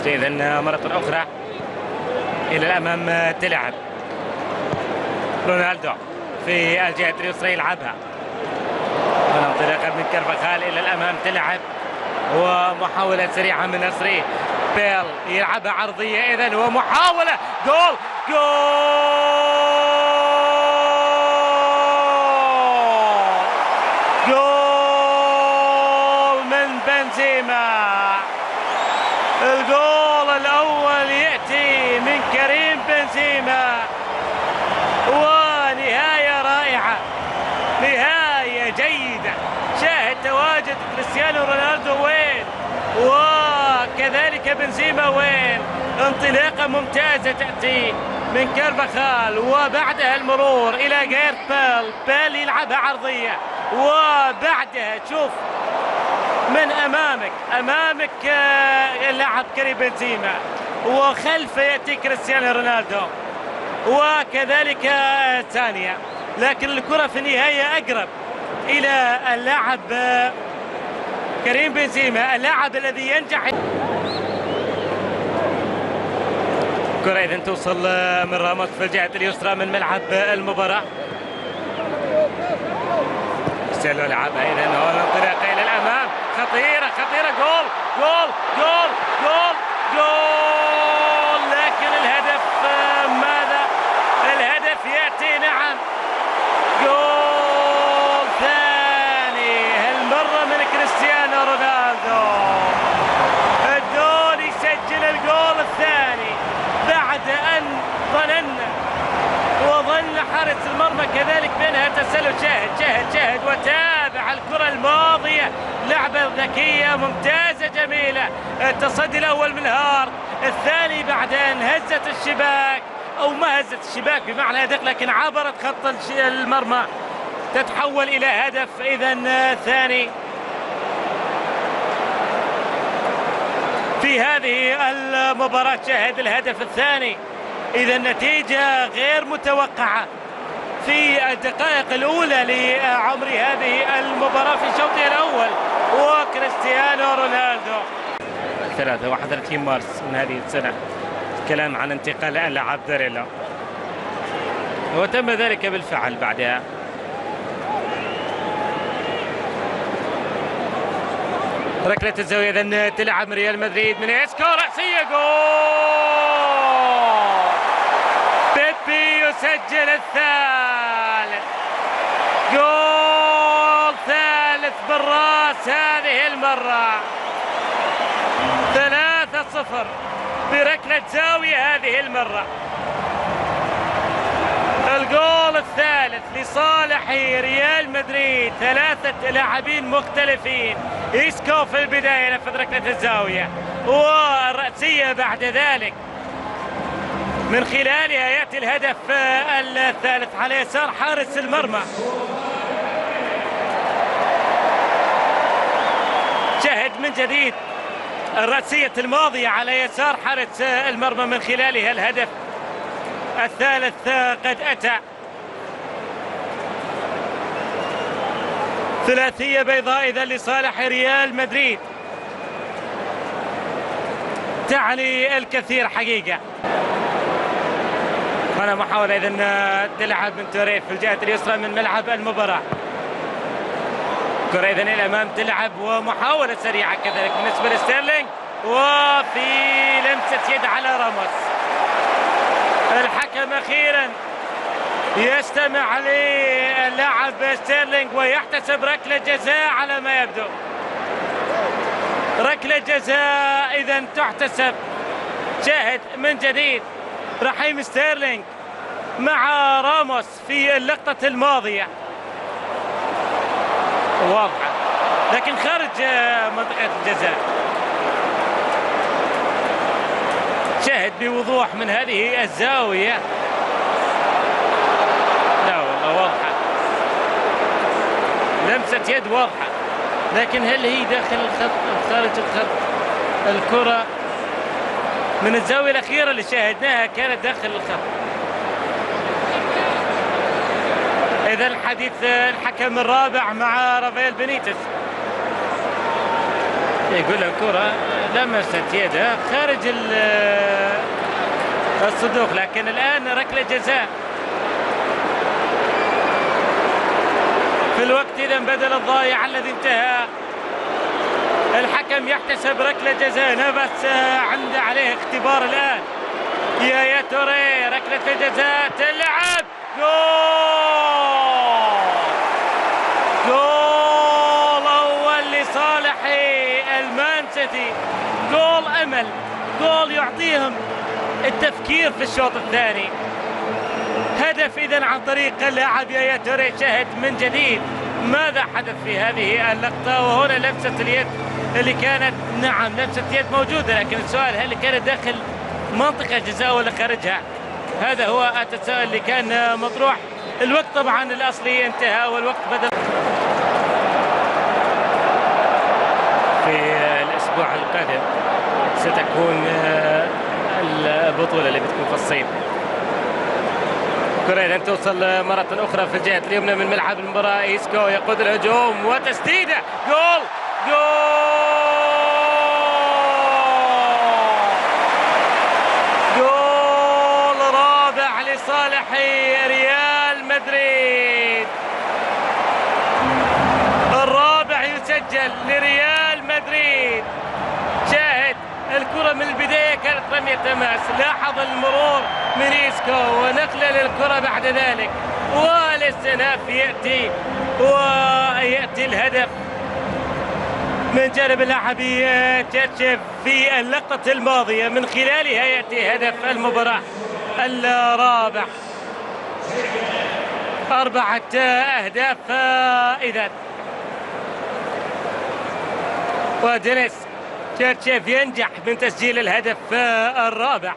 إذن مرة أخرى إلى الأمام تلعب رونالدو في الجهة اليسرى يلعبها، انطلاقا من كارفاخال إلى الأمام تلعب، ومحاولة سريعة من نصري بيل يلعبها عرضية إذن، ومحاولة جول جول من بنزيما. الجول الأول يأتي من كريم بنزيما، ونهاية رائعة، نهاية جيدة. شاهد تواجد كريستيانو رونالدو وين، وكذلك بنزيما وين. انطلاقة ممتازة تأتي من كارفاخال، وبعدها المرور إلى جيرت بيل يلعبها عرضية، وبعدها شوف من أمامك اللاعب كريم بنزيما، وخلفه يأتي كريستيانو رونالدو وكذلك ثانية، لكن الكرة في النهاية أقرب إلى اللاعب كريم بنزيما، اللاعب الذي ينجح. كرة إذن توصل من راموس في الجهة اليسرى من ملعب المباراة. سيلو لعبها إذن، هو الانطلاقة إلى الأمام، خطيرة جول جول جول جول جول، لكن الهدف ماذا؟ الهدف يأتي، نعم، جول ثاني هالمرة من كريستيانو رونالدو. الدول يسجل الجول الثاني بعد أن وظن حارس المرمى كذلك بأنها تسلل. شاهد وتابع الكرة الماضية، لعبة ذكية ممتازة جميلة. التصدي الأول من هارت، الثاني بعد أن هزت الشباك، أو ما هزت الشباك بمعنى أدق، لكن عبرت خط المرمى، تتحول إلى هدف إذن ثاني في هذه المباراة. شاهد الهدف الثاني، إذا النتيجة غير متوقعة في الدقائق الأولى لعمر هذه المباراة في شوطها الأول، وكريستيانو رونالدو 31 مارس من هذه السنة. الكلام عن انتقال اللاعب داريلا، وتم ذلك بالفعل بعدها. ركلة الزاوية إذن تلعب من ريال مدريد، من إسكو، رأسية، جول. بيبي يسجل الثالث، جول ثالث بالراس هذه المرة، 3-0 بركلة زاوية هذه المرة. الجول الثالث لصالح ريال مدريد، 3 لاعبين مختلفين. إسكو في البداية نفذ ركلة الزاوية، والرأسية بعد ذلك من خلالها يأتي الهدف الثالث على يسار حارس المرمى. شاهد من جديد الرأسية الماضية على يسار حارس المرمى، من خلالها الهدف الثالث قد أتى. ثلاثية بيضاء إذا لصالح ريال مدريد، تعني الكثير حقيقة. هنا محاولة إذن تلعب من توريه في الجهة اليسرى من ملعب المباراة. كرة إذن إلى الأمام تلعب، ومحاولة سريعة كذلك بالنسبة لستيرلينج، وفي لمسة يد على راموس. الحكم أخيرا يستمع للاعب ستيرلينج ويحتسب ركلة جزاء على ما يبدو. ركلة جزاء إذن تحتسب. شاهد من جديد رحيم ستيرلينج مع راموس في اللقطة الماضية، واضحة لكن خارج منطقة الجزاء. شاهد بوضوح من هذه الزاوية، لا والله واضحة، لمسة يد واضحة، لكن هل هي داخل الخط أو خارج الخط؟ الكرة من الزاوية الأخيرة اللي شاهدناها كانت داخل الخط. إذا الحديث الحكم الرابع مع رافائيل بينيتس، يقول الكرة لمست يده خارج الصندوق، لكن الآن ركلة جزاء في الوقت إذا بدل الضايع الذي انتهى. الحكم يحتسب ركلة جزاء، نفس عنده عليه اختبار الآن. يا توري ركلة الجزاء تلعب، جول أول لصالح المان سيتي، جول أمل، جول يعطيهم التفكير في الشوط الثاني. هدف إذن عن طريق اللاعب يا توري. شاهد من جديد ماذا حدث في هذه اللقطة، وهنا لمسة اليد اللي كانت، نعم لمسة يد موجودة، لكن السؤال هل كانت داخل منطقة جزاء ولا خارجها؟ هذا هو التساؤل اللي كان مطروح. الوقت طبعا الأصلي انتهى والوقت بدل. في الأسبوع القادم ستكون البطولة اللي بتكون في الصين. كرة لن توصل مرة أخرى في الجهة اليمنى من ملعب المباراة. إيسكو يقود الهجوم وتسديدة، جول جول رابع لصالح ريال مدريد. الرابع يسجل لريال مدريد. شاهد الكرة من البداية كانت رمية تماس، لاحظ المرور من إيسكو ونقله للكرة بعد ذلك، والاستئناف يأتي ويأتي الهدف من جانب اللاعبي تشيرشيف في اللقطة الماضية، من خلالها يأتي هدف المباراة الرابع. 4 أهداف إذن، ودينيس تشيرشيف ينجح من تسجيل الهدف الرابع.